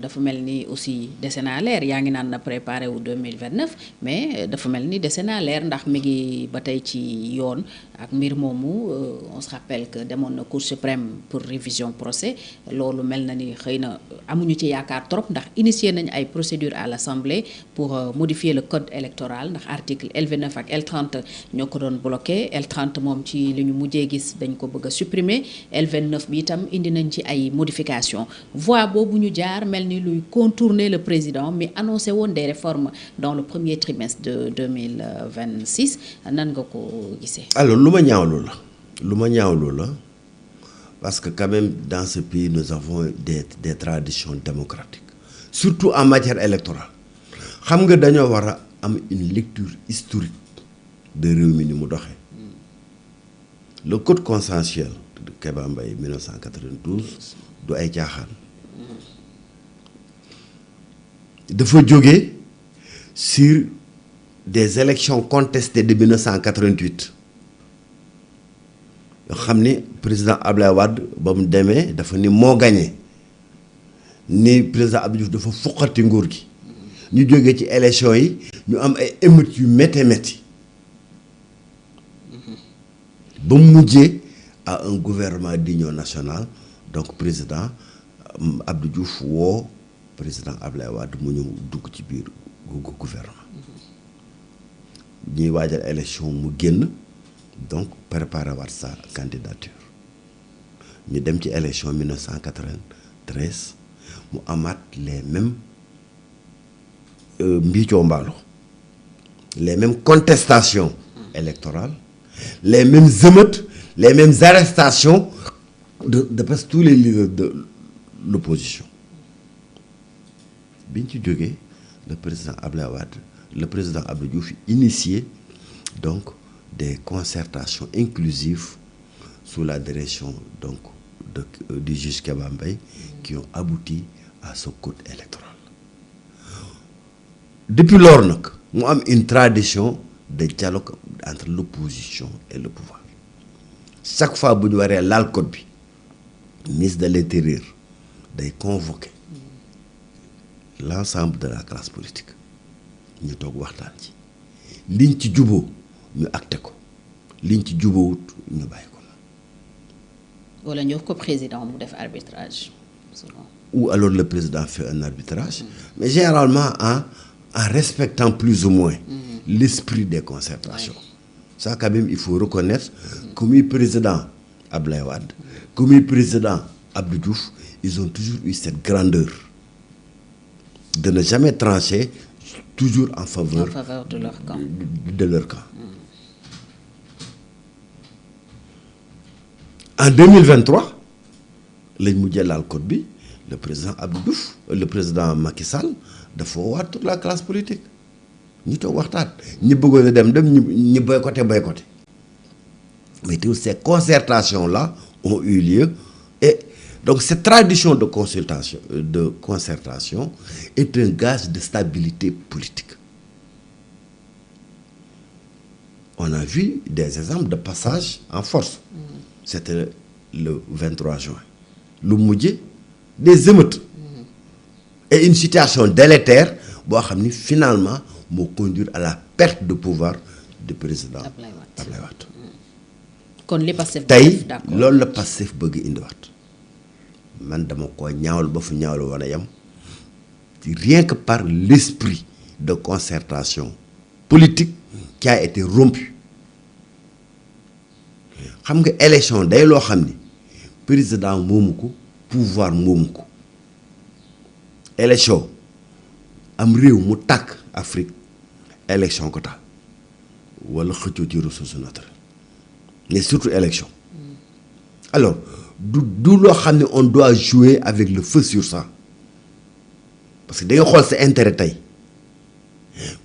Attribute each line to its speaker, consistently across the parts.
Speaker 1: dafa mel ni aussi dese naa leer yaa ngi naan na préparé wu 2029 mais dafa mel ni dese naa leer ndax mi ngi ba tey ci yoon ak mbir moomu on se rappelle que demoon na Cour suprême pour révision procès loolu mel na ni xëy na amuñu ci yaakaar trop ndax initier nañ ay procédures à l'Assemblée pour modifier le code électoral ndax article L29 ak L30 ñoo ko doon bloqué L30 moom ci li ñu mujjee gis dañ ko bëgg a supprimer L29 bi itam indi nañ ci ay modifications voie boobu ñu jaar mel ni luy contourner le président mais annoncé woon des réformes dans le premier trimestre de 2026 nan nga ko gisee.
Speaker 2: alors lu ma ñaawlu la parce que quand même dans ce pays nous avons des traditions démocratiques surtout en matière électorale xam nga dañoo war a am une lecture historique de réew mi ni mu doxee le code consensuel de Kéba Mbaye 1992 du ay caaxaan dafa jóge sur des élections contestées de 1988 yoo xam ni président Ablaye Wade ba mu demee dafa ni moo gagné ni président Abdou Diouf dafa fuqati nguur gi ñu jógee ci élection yi ñu am ay émeutes yu métti ba mu mujjee à un gouvernement d'union nationale donc président Abdou Diouf woo président Ablaye Wade mu ñëw dugg ci biir gouvernement ñuy waajal élection mu génn donc préparer waat sa candidature ñu dem ci élection 1993 mu amaat les mêmes mbiicoo mbaalo les mêmes contestations électorales les mêmes émeutes les mêmes arrestations de presque tous les leaders de l'opposition biñ ci jógee le président Ablaye Wade le président Abdou Diouf initié donc des concertations inclusives sous la direction donc du juge Kéba Mbaye qui ont abouti à ce code électoral depuis lors nag mu am une tradition de dialogue entre l'opposition et le pouvoir chaque fois bu ñu waree laal code bi ministre de l'intérieur day convoquer l'ensemble de la classe politique ñu toog waxtaan ci liñ ci juboo ñu acté ko liñ ci jubóowut ñu bàyyi ko la.
Speaker 1: wala ñu ko président mu def arbitrage.
Speaker 2: ou alors le président fait un arbitrage. mais généralement en respectant plus ou moins. l'esprit des concertations. ça quand même il faut reconnaître que muy président Ablaye Wade que muy président Abdou Diouf ils ont toujours eu cette grandeur de ne jamais trancher toujours en faveur
Speaker 1: de leur camp.
Speaker 2: de leur camp. En 2023 lañ mujjee laal code bi le président Abdou Diouf le président Macky Sall dafa waat toute la classe politique ñu toog waxtaan ñi bëggoon a dem ñi boycotté mais toutes ces concertations là ont eu lieu et donc cette tradition de concertation est un gage de stabilité politique. On a vu des exemples de passage en force. C'était le 23 juin. lu mujj des émeutes. Et une situation délétère boo xam ni finalement moo conduire à la perte de pouvoir du président Ablaye Wade.
Speaker 1: kon li Pastef
Speaker 2: tey loolu la Pastef bëgg indiwaat man dama ko ñaawal ba fu ñaawal war a yem rien que par l'esprit de concertation politique qui a été rompu xam nga élection day loo xam ni président moomu ko pouvoir moomu ko élection am réew mu tàkk Afrique élection ko taal wala xëccoo ci ressources naturelles mais surtout élection alors du loo xam ne on doit jouer avec le feu sur ça parce que da nga xool sa intérêt tey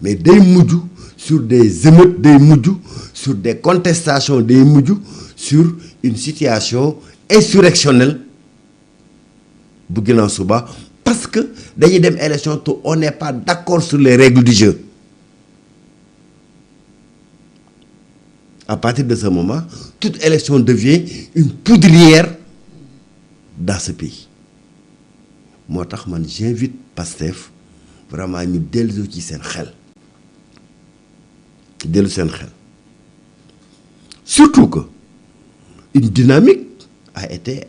Speaker 2: mais day mujj sur des émeutes day mujj sur des contestations day mujj sur une situation insurrectionnelle bu ginnaaw suba parce que dañuy dem élection te on n'est pas d'accord sur les règles du jeu. À partir de ce moment toute élection devient une poudrière dans ce pays moo tax man j'invite Pastef vraiment ñu dellu ci seen xel surtout que une dynamique a été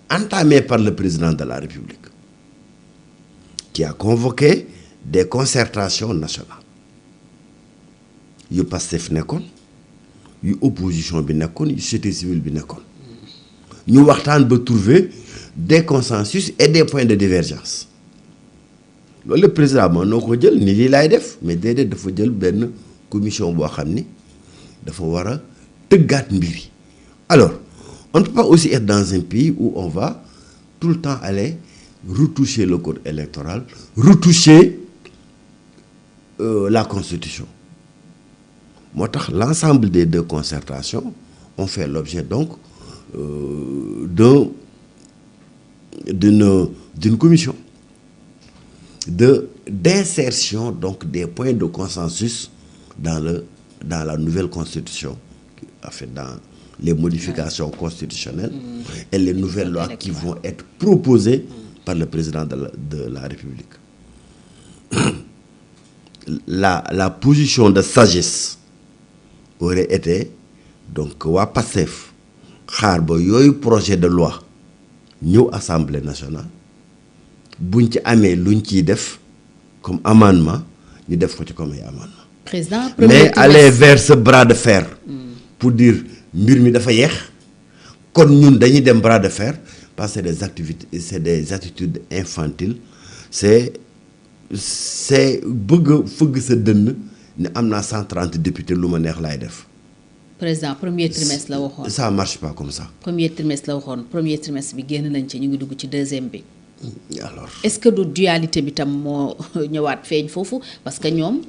Speaker 2: entamée par le président de la République qui a convoqué des concertations nationales yu Pastef nekkoon yu opposition bi nekkoon yu société civile bi nekkoon ñu waxtaan ba trouver des consensus et des points de divergence loolu le président moo noo ko jël ni lii laay def mais déedéet dafa jël benn commission boo xam ni dafa war a tëggaat mbir yi. Alors on ne peut pas aussi être dans un pays où on va tout le temps aller retoucher le code électoral, retoucher la constitution. Moo tax l'ensemble des deux concertations ont fait l'objet donc d'une commission d'insertion donc des points de consensus dans la nouvelle constitution, en fait dans les modifications constitutionnelles et les nouvelles lois qui vont être proposées par le président de la République. La position de sagesse aurait été donc waa Pastef xaar ba yooyu projet de loi ñëw Assemblée nationale buñ ci amee luñ ciy def comme amendement ñu def ko ci comme ay amendement.
Speaker 1: Président
Speaker 2: mais aller vers ce bras de fer pour dire mbir mi dafa yeex kon ñun dañuy dem bras de fer parce que c'est des attitudes infantiles c'est bëgg a fëgg sa dënn ne am naa 130 députés lu ma neex laay def.
Speaker 1: Président premier trimestre la waxoon.
Speaker 2: ça marche pas comme ça.
Speaker 1: premier trimestre la waxoon premier trimestre bi génn nañ ci ñu ngi dugg ci deuxième bi.
Speaker 2: alors
Speaker 1: est-ce que du dualité bi tam moo ñëwaat feeñ foofu parce que ñoom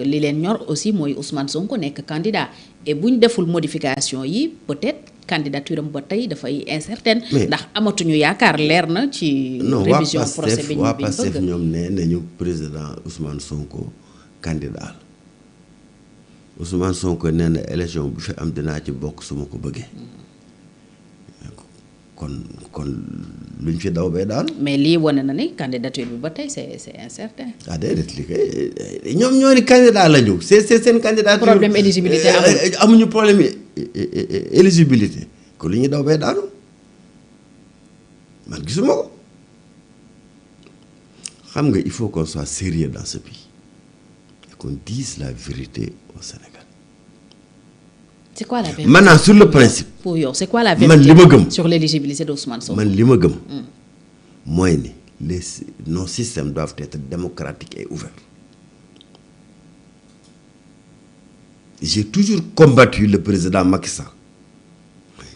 Speaker 1: li leen ñor aussi mooy Ousmane Sonko nekk candidat et bu ñu deful modification yi peut-être candidature am ba tey dafay incertaine. ndax amatuñu yaakaar leer na ci. révision procès bi ñu
Speaker 2: waa Pastef ñoom nee nañu président Ousmane Sonko candidat la Ousmane Sonko nee na élection bu fi am dinaa ci bokk su ma ko bëggee. kon luñ fi daw bee daal.
Speaker 1: mais lii wane na ni candidature bi ba tey c'est incertain.
Speaker 2: ah déedéet li kay ñoom ñoo ni candidat la ñu c'est seen candidature.
Speaker 1: problème éligibilité amul
Speaker 2: amuñu problème éligibilité ko lu ñuy daw bee daal man gisuma ko xam nga il faut qu'on soit sérieux dans ce pays et qu'on dise la vérité au Sénégal.
Speaker 1: C'est quoi la vérité
Speaker 2: maintenant sur le principe.
Speaker 1: pour yow c'est quoi la vérité
Speaker 2: man li ma gëm
Speaker 1: sur l'éligibilité d'Ousmane Sonko.
Speaker 2: man li ma gëm. mooy ni nos systèmes doivent être démocratiques et ouverts. J'ai toujours combattu le président Macky Sall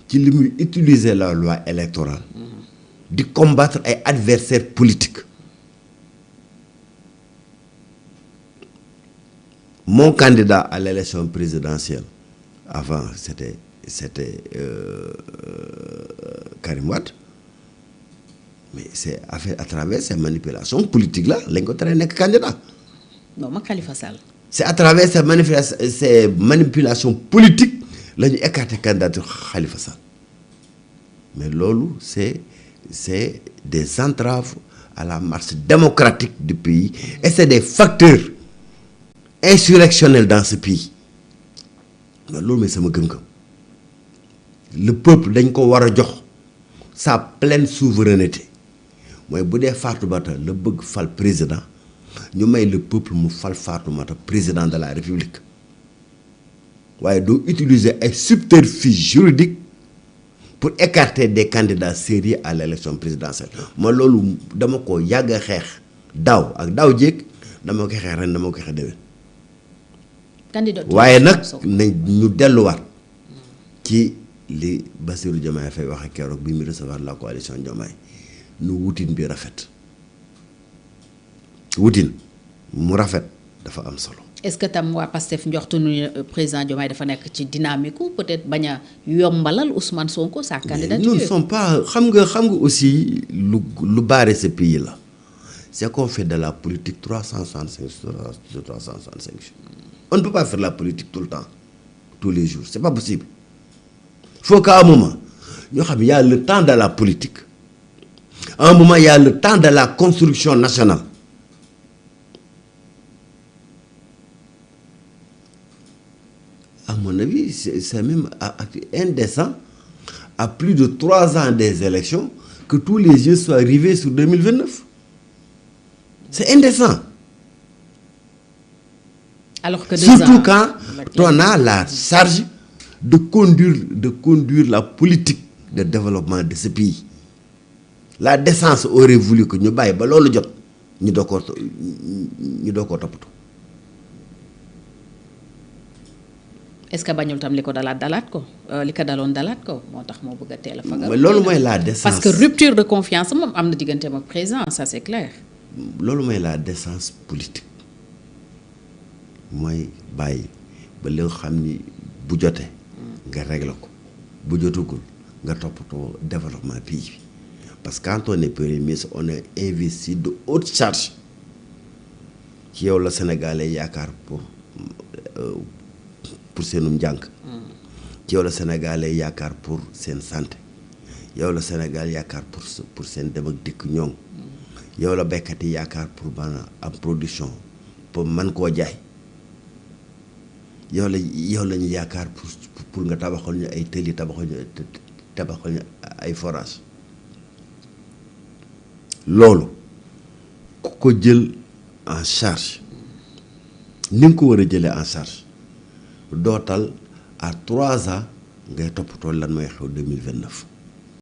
Speaker 2: ci li muy utiliser la loi électorale di combattre ay adversaires politiques. Mon candidat à l'élection présidentielle avant c'était Karim Wade mais c'est à travers ces manipulations politiques là lañ ko tere nekk candidat.
Speaker 1: non ma Khalifa Sall.
Speaker 2: c'est à travers ces manipulations politiques la ñu écarté candidature Khalifa Sall mais loolu c'est des entraves à la marche démocratique du pays et c'est des facteurs insurrectionnels dans ce pays mais loolu mooy sama gëm-gëm le peuple dañ ko war a jox sa pleine souveraineté mooy bu dee Fatoumata la bëgg fal président ñu may le peuple mu fal Fatoumata président de la République waaye doo utiliser ay subterfuges juridiques pour écarter des candidats sérieux à l'élection présidentielle ma loolu dama ko yàgg a xeex daaw ak daaw jéeg dama ko xeex ren dama ko xeex déwén waaye nag nañ ñu delluwaat ci li Bassirou Diomaye Faye waxe keroog bi mu recevoir la coalition Diomaye nu wutin bi rafet wutin mu rafet dafa am solo.
Speaker 1: est-ce que tam waa Pastef njoxtu nu président Diomaye dafa nekk ci dynamique ou peut-être bañ a yombalal Ousmane Sonko sa candidature.
Speaker 2: nous ne sommes pas xam nga aussi lu barre ce pays là c'est qu'on fait de la politique 365 sur 365 on ne peut pas faire la politique tout le temps tous les jours c'est pas possible. Il faut qu'à un moment ñoo xam y a le temps de la politique À un moment, il y a le temps de la construction nationale. À mon avis, c'est même indécent, à plus de 3 ans des élections, que tous les yeux soient rivés sur 2029. C'est indécent.
Speaker 1: Alors que
Speaker 2: surtout quand on a la charge de conduire la politique de développement de ce pays. La décence aurait voulu que nous baye ba lolu jot ñu doko topato.
Speaker 1: Est-ce que bañul tam liko dalat ko liko dalon dalat ko motax mo bëgg téla fagal.
Speaker 2: Mais lolu moy la décence.
Speaker 1: Parce que rupture de confiance mom amna digënté ak président, ça c'est clair.
Speaker 2: Lolu moy la décence politique. Moy baye ba li xamni bu joté nga régler ko bu jotugul nga topato développement pays. Parce que quand on est premier ministre, on a investi de hautes charges qui est le Sénégalais yakar pour seenum jang. Qui est le Sénégalais yakar pour sen santé. Yow le Sénégal yakar pour sen dem ak dik ñong. Yow la békati yakar pour bana am production pour man ko jaay. Yow la ñu yakar pour nga tabaxal ñu ay tëli tabaxal ñu ay forage. Lolo ko jël en charge ni ko wara jëlé en charge dootal à 3 ans ngay topato lan moy xew 2029